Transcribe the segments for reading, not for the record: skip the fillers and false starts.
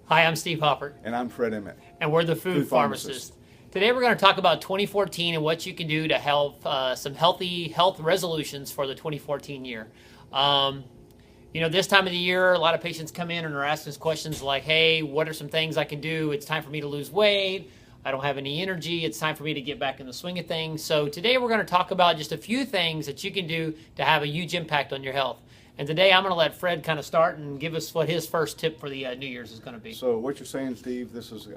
Hi, I'm Steve Hopper, And I'm Fred Emmett. and we're the Food Food Pharmacist. Pharmacist. Today, we're going to talk about 2014 and what you can do to help some healthy health resolutions for the 2014 year. Um, this time of the year, a lot of patients come in and are asking us questions like, "Hey, what are some things I can do? It's time for me to lose weight. I don't have any energy. It's time for me to get back in the swing of things." So today, we're going to talk about just a few things that you can do to have a huge impact on your health. And today, I'm going to let Fred kind of start and give us what his first tip for the New Year's is going to be. So, what you're saying, Steve, this is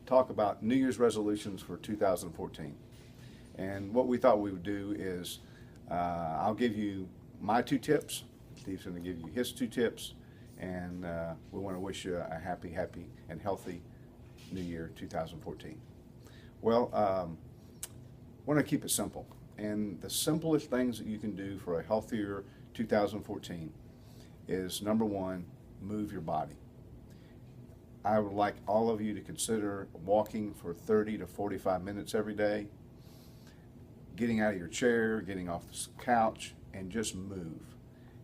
talk about New Year's resolutions for 2014. And what we thought we would do is I'll give you my 2 tips. Steve's going to give you his 2 tips. And we want to wish you a happy, and healthy New Year 2014. Well, I want to keep it simple. And the simplest things that you can do for a healthier 2014 is, number one, move your body. I would like all of you to consider walking for 30 to 45 minutes every day, getting out of your chair, getting off the couch, and just move.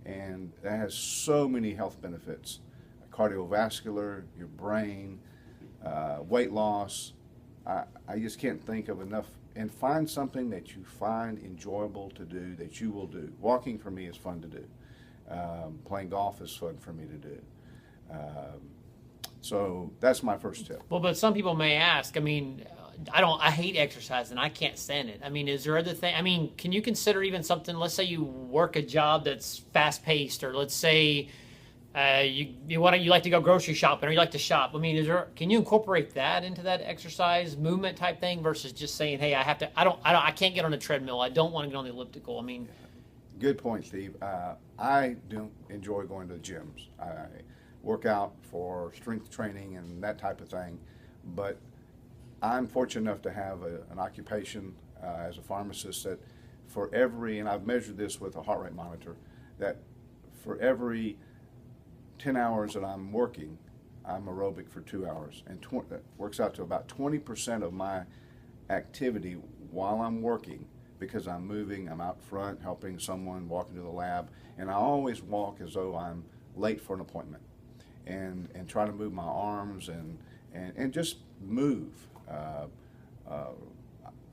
And that has so many health benefits: cardiovascular, your brain, weight loss. I just can't think of enough. And find something that you find enjoyable to do that you will do. Walking for me is fun to do. Playing golf is fun for me to do. So that's my first tip. Well, but some people may ask, I hate exercise and I can't stand it. Is there other thing? Can you consider even something, let's say you work a job that's fast paced, or let's say you like to go grocery shopping, or you like to shop. Can you incorporate that into that exercise movement type thing versus just saying, hey, I can't get on a treadmill. I don't want to get on the elliptical. Good point, Steve. I do enjoy going to the gyms. I work out for strength training and that type of thing, but I'm fortunate enough to have an occupation as a pharmacist that and I've measured this with a heart rate monitor, that for every 10 hours that I'm working, I'm aerobic for 2 hours. And that works out to about 20% of my activity while I'm working, because I'm moving, I'm out front helping someone walk into the lab, and I always walk as though I'm late for an appointment, and try to move my arms and just move.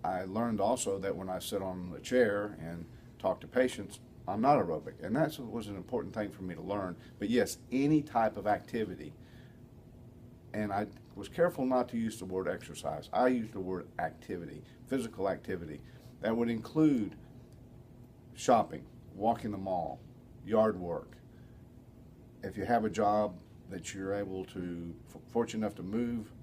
I learned also that when I sit on a chair and talk to patients, I'm not aerobic, and that was an important thing for me to learn. But yes, any type of activity, and I was careful not to use the word exercise. I used the word activity, physical activity. That would include shopping, walking the mall, yard work. If you have a job that you're able to, fortunate enough to move,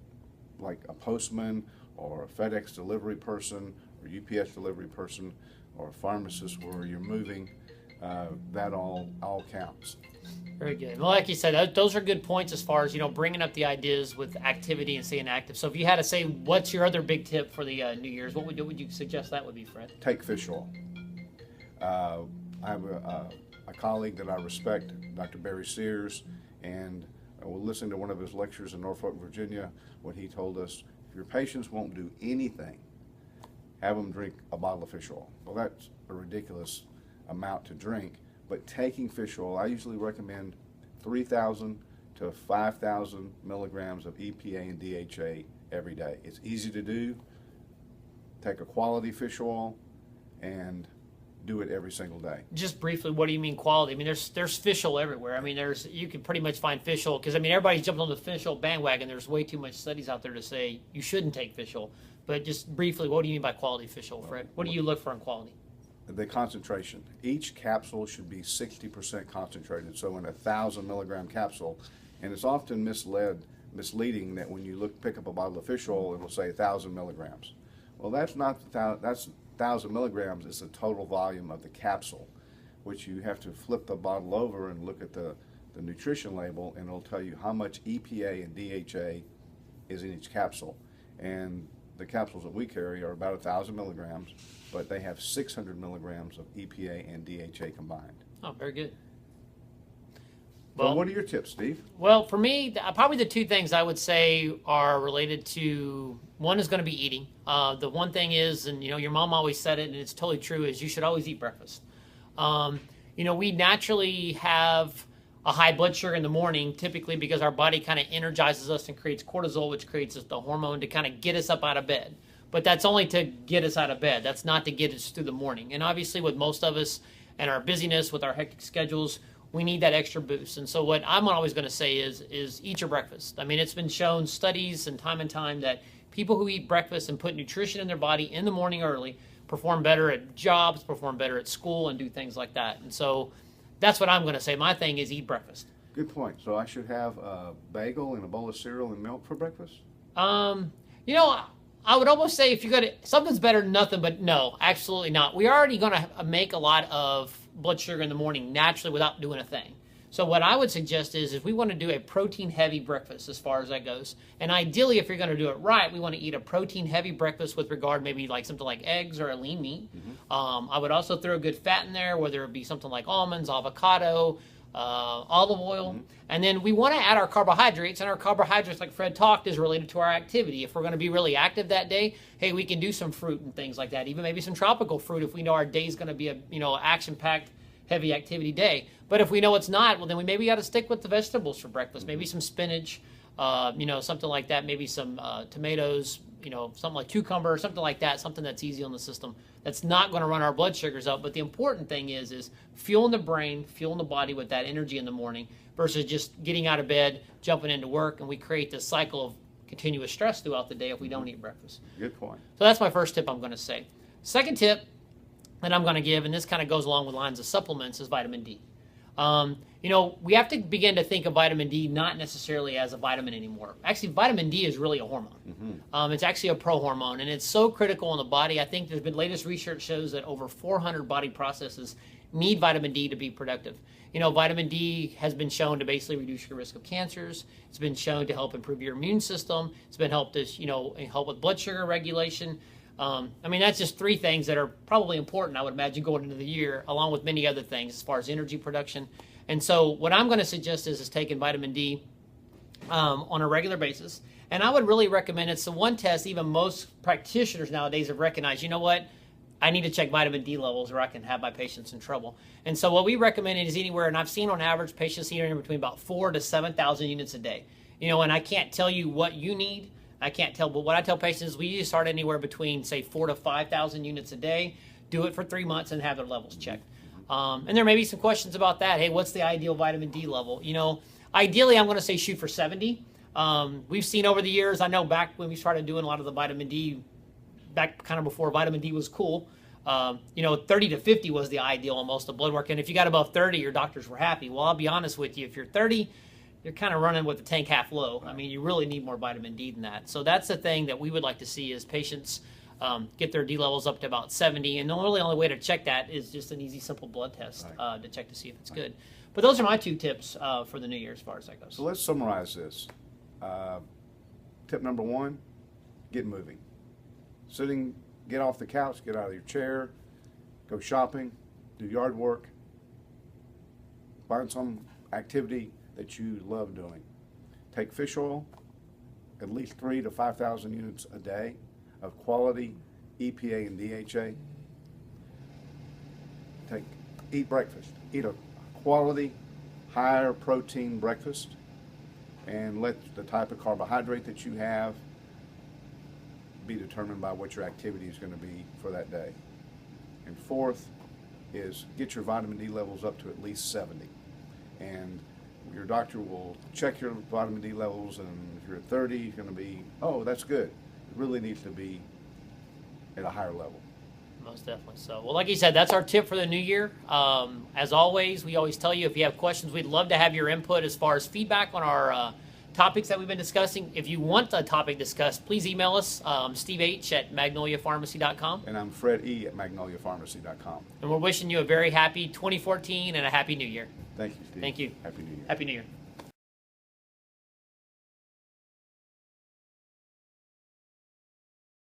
like a postman or a FedEx delivery person or UPS delivery person or a pharmacist where you're moving, that all counts. Very good. Well, like you said, those are good points as far as, bringing up the ideas with activity and staying active. So if you had to say, what's your other big tip for the New Year's, what would you suggest that would be, Fred? Take fish oil. I have a colleague that I respect, Dr. Barry Sears, and we'll listen to one of his lectures in Norfolk, Virginia, when he told us, if your patients won't do anything, have them drink a bottle of fish oil. Well, that's a ridiculous amount to drink, but taking fish oil, I usually recommend 3,000 to 5,000 milligrams of EPA and DHA every day. It's easy to do. Take a quality fish oil and do it every single day. Just briefly, what do you mean quality? There's fish oil everywhere. You can pretty much find fish oil, because everybody's jumping on the fish oil bandwagon. There's way too much studies out there to say you shouldn't take fish oil. But just briefly, what do you mean by quality fish oil, Fred? What do you look for in quality? The concentration. Each capsule should be 60% concentrated. So in a 1,000 milligram capsule, and it's often misleading that when you pick up a bottle of fish oil, it'll say 1,000 milligrams. Well, that's 1,000 milligrams is the total volume of the capsule, which you have to flip the bottle over and look at the nutrition label, and it'll tell you how much EPA and DHA is in each capsule. And the capsules that we carry are about 1,000 milligrams, but they have 600 milligrams of EPA and DHA combined. Oh, very good. Well, what are your tips, Steve? Well, for me, probably the 2 things I would say are related to, one is going to be eating. The one thing is, and your mom always said it, and it's totally true, is you should always eat breakfast. We naturally have a high blood sugar in the morning, typically because our body kind of energizes us and creates cortisol, which creates the hormone to kind of get us up out of bed. But that's only to get us out of bed. That's not to get us through the morning. And obviously with most of us and our busyness, with our hectic schedules, we need that extra boost. And so what I'm always going to say is eat your breakfast. I mean, it's been shown, studies and time that people who eat breakfast and put nutrition in their body in the morning early perform better at jobs, perform better at school, and do things like that. And so that's what I'm going to say. My thing is eat breakfast. Good point. So I should have a bagel and a bowl of cereal and milk for breakfast? You know, I would almost say if you got something's better than nothing, but no, absolutely not. We're already going to make a lot of blood sugar in the morning naturally without doing a thing. So what I would suggest is we want to do a protein-heavy breakfast as far as that goes. And ideally, if you're going to do it right, we want to eat a protein-heavy breakfast with regard maybe like something like eggs or a lean meat. I would also throw a good fat in there, whether it be something like almonds, avocado, olive oil. And then we want to add our carbohydrates, and our carbohydrates, like Fred talked, is related to our activity. If we're going to be really active that day, hey, we can do some fruit and things like that, even maybe some tropical fruit if we know our day is going to be a action-packed, heavy activity day. But if we know it's not, well, then we maybe got to stick with the vegetables for breakfast. Maybe some spinach, something like that. Maybe some tomatoes, something like cucumber or something like that. Something that's easy on the system. That's not going to run our blood sugars up. But the important thing is fueling the brain, fueling the body with that energy in the morning versus just getting out of bed, jumping into work, and we create this cycle of continuous stress throughout the day if we don't eat breakfast. Good point. So that's my first tip I'm going to say. Second tip that I'm going to give, and this kind of goes along with lines of supplements, is vitamin D. We have to begin to think of vitamin D not necessarily as a vitamin anymore. Actually, vitamin D is really a hormone. It's actually a prohormone, and it's so critical in the body. I think there's been latest research shows that over 400 body processes need vitamin D to be productive. Vitamin D has been shown to basically reduce your risk of cancers. It's been shown to help improve your immune system. It's been help with blood sugar regulation. That's just three things that are probably important, I would imagine, going into the year, along with many other things as far as energy production. And so what I'm going to suggest is taking vitamin D on a regular basis. And I would really recommend it's the one test even most practitioners nowadays have recognized, you know what, I need to check vitamin D levels or I can have my patients in trouble. And so what we recommend is anywhere, and I've seen on average patients eat anywhere between about 4,000 to 7,000 units a day. And I can't tell you what you need. I can't tell, but what I tell patients is we usually start anywhere between, say, 4,000 to 5,000 units a day, do it for 3 months, and have their levels checked. And there may be some questions about that. Hey, what's the ideal vitamin D level? Ideally, I'm going to say shoot for 70. We've seen over the years, I know back when we started doing a lot of the vitamin D, back kind of before vitamin D was cool, 30 to 50 was the ideal on most of the blood work. And if you got above 30, your doctors were happy. Well, I'll be honest with you, if you're 30, you're kind of running with the tank half low. I mean, you really need more vitamin D than that. So that's the thing that we would like to see is patients get their D levels up to about 70. And the only way to check that is just an easy, simple blood test to check to see if it's good. But those are my two tips for the new year as far as that goes. So let's summarize this. Tip number one, get moving. Get off the couch, get out of your chair, go shopping, do yard work, find some activity that you love doing. Take fish oil, at least 3,000 to 5,000 units a day of quality EPA and DHA. Eat breakfast. Eat a quality, higher protein breakfast, and let the type of carbohydrate that you have be determined by what your activity is going to be for that day. And fourth is get your vitamin D levels up to at least 70. And your doctor will check your vitamin D levels, and if you're at 30, you're going to be, oh, that's good. It really needs to be at a higher level. Most definitely. So, well, like you said, that's our tip for the new year. As always, we always tell you if you have questions, we'd love to have your input as far as feedback on our topics that we've been discussing. If you want a topic discussed, please email us, Steve H. at magnoliapharmacy.com. And I'm Fred E. at magnoliapharmacy.com. And we're wishing you a very happy 2014 and a happy new year. Thank you, Steve. Thank you. Happy New Year. Happy New Year.